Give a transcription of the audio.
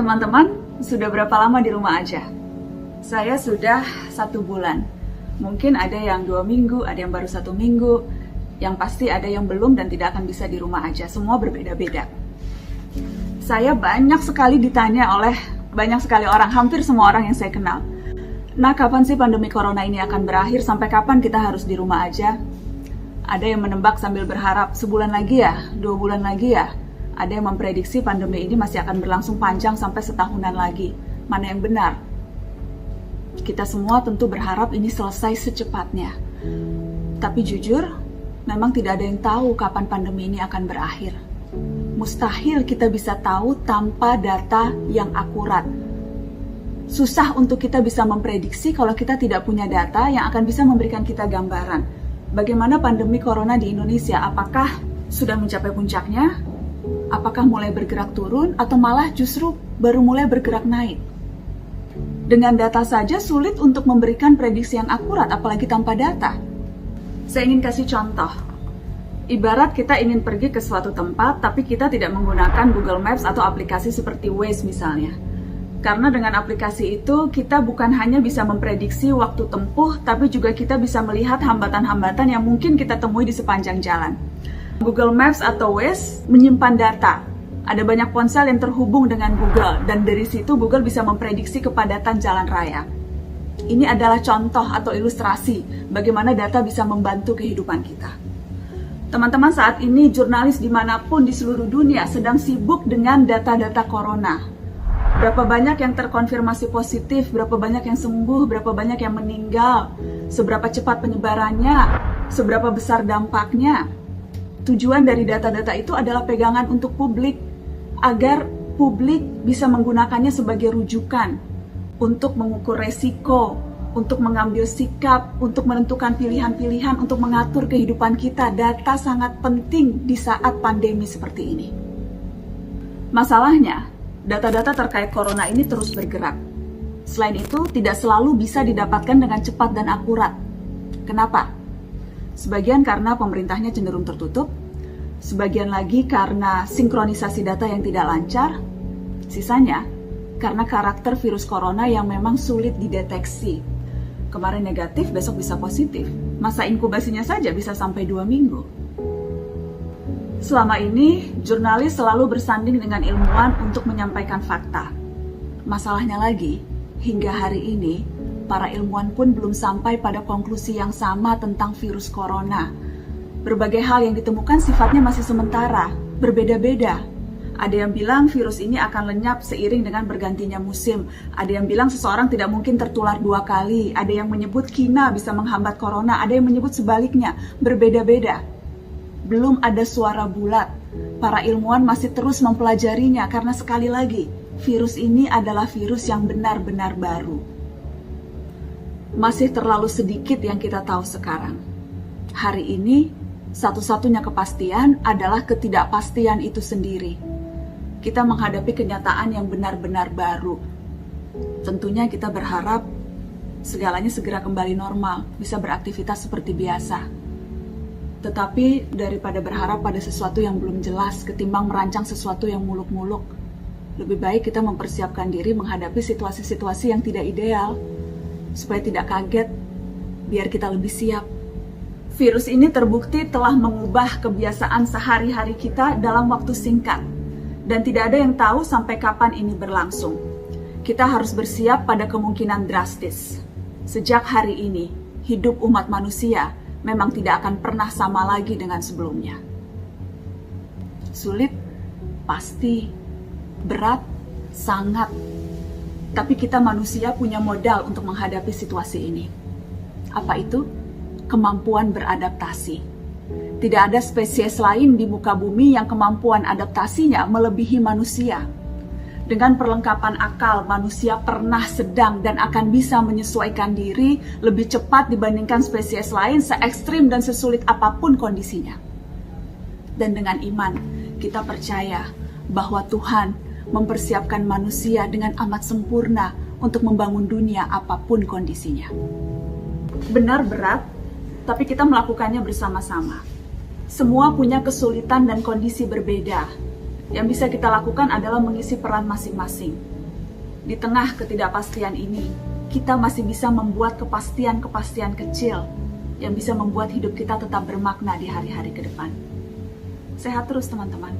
Teman-teman, sudah berapa lama di rumah aja? Saya sudah 1 bulan. Mungkin ada yang 2 minggu, ada yang baru 1 minggu. Yang pasti ada yang belum dan tidak akan bisa di rumah aja. Semua berbeda-beda. Saya banyak sekali ditanya oleh banyak sekali orang, hampir semua orang yang saya kenal. Nah, kapan sih pandemi corona ini akan berakhir? Sampai kapan kita harus di rumah aja? Ada yang menebak sambil berharap, sebulan lagi ya? 2 bulan lagi ya? Ada yang memprediksi pandemi ini masih akan berlangsung panjang sampai setahunan lagi. Mana yang benar? Kita semua tentu berharap ini selesai secepatnya. Tapi jujur, memang tidak ada yang tahu kapan pandemi ini akan berakhir. Mustahil kita bisa tahu tanpa data yang akurat. Susah untuk kita bisa memprediksi kalau kita tidak punya data yang akan bisa memberikan kita gambaran. Bagaimana pandemi corona di Indonesia? Apakah sudah mencapai puncaknya? Apakah mulai bergerak turun atau malah justru baru mulai bergerak naik? Dengan data saja sulit untuk memberikan prediksi yang akurat, apalagi tanpa data. Saya ingin kasih contoh. Ibarat kita ingin pergi ke suatu tempat, tapi kita tidak menggunakan Google Maps atau aplikasi seperti Waze misalnya. Karena dengan aplikasi itu, kita bukan hanya bisa memprediksi waktu tempuh, tapi juga kita bisa melihat hambatan-hambatan yang mungkin kita temui di sepanjang jalan. Google Maps atau Waze menyimpan data. Ada banyak ponsel yang terhubung dengan Google, dan dari situ Google bisa memprediksi kepadatan jalan raya. Ini adalah contoh atau ilustrasi bagaimana data bisa membantu kehidupan kita. Teman-teman, saat ini jurnalis dimanapun di seluruh dunia sedang sibuk dengan data-data corona. Berapa banyak yang terkonfirmasi positif, berapa banyak yang sembuh, berapa banyak yang meninggal, seberapa cepat penyebarannya, seberapa besar dampaknya. Tujuan dari data-data itu adalah pegangan untuk publik, agar publik bisa menggunakannya sebagai rujukan untuk mengukur resiko, untuk mengambil sikap, untuk menentukan pilihan-pilihan, untuk mengatur kehidupan kita. Data sangat penting di saat pandemi seperti ini. Masalahnya, data-data terkait corona ini terus bergerak. Selain itu, tidak selalu bisa didapatkan dengan cepat dan akurat. Kenapa? Sebagian karena pemerintahnya cenderung tertutup, sebagian lagi karena sinkronisasi data yang tidak lancar, sisanya karena karakter virus corona yang memang sulit dideteksi. Kemarin negatif, besok bisa positif. Masa inkubasinya saja bisa sampai 2 minggu. Selama ini, jurnalis selalu bersanding dengan ilmuwan untuk menyampaikan fakta. Masalahnya lagi, hingga hari ini, para ilmuwan pun belum sampai pada konklusi yang sama tentang virus corona. Berbagai hal yang ditemukan sifatnya masih sementara, berbeda-beda. Ada yang bilang virus ini akan lenyap seiring dengan bergantinya musim. Ada yang bilang seseorang tidak mungkin tertular 2 kali. Ada yang menyebut Kina bisa menghambat corona. Ada yang menyebut sebaliknya, berbeda-beda. Belum ada suara bulat. Para ilmuwan masih terus mempelajarinya karena sekali lagi, virus ini adalah virus yang benar-benar baru. Masih terlalu sedikit yang kita tahu sekarang. Hari ini, satu-satunya kepastian adalah ketidakpastian itu sendiri. Kita menghadapi kenyataan yang benar-benar baru. Tentunya kita berharap segalanya segera kembali normal, bisa beraktivitas seperti biasa. Tetapi daripada berharap pada sesuatu yang belum jelas ketimbang merancang sesuatu yang muluk-muluk, lebih baik kita mempersiapkan diri menghadapi situasi-situasi yang tidak ideal, supaya tidak kaget, biar kita lebih siap. Virus ini terbukti telah mengubah kebiasaan sehari-hari kita dalam waktu singkat, dan tidak ada yang tahu sampai kapan ini berlangsung. Kita harus bersiap pada kemungkinan drastis. Sejak hari ini, hidup umat manusia memang tidak akan pernah sama lagi dengan sebelumnya. Sulit, pasti. Berat, sangat. Tapi kita manusia punya modal untuk menghadapi situasi ini. Apa itu? Kemampuan beradaptasi. Tidak ada spesies lain di muka bumi yang kemampuan adaptasinya melebihi manusia. Dengan perlengkapan akal, manusia pernah, sedang, dan akan bisa menyesuaikan diri lebih cepat dibandingkan spesies lain se-ekstrim dan sesulit apapun kondisinya. Dan dengan iman, kita percaya bahwa Tuhan mempersiapkan manusia dengan amat sempurna untuk membangun dunia apapun kondisinya. Benar berat, tapi kita melakukannya bersama-sama. Semua punya kesulitan dan kondisi berbeda. Yang bisa kita lakukan adalah mengisi peran masing-masing. Di tengah ketidakpastian ini, kita masih bisa membuat kepastian-kepastian kecil yang bisa membuat hidup kita tetap bermakna di hari-hari ke depan. Sehat terus teman-teman.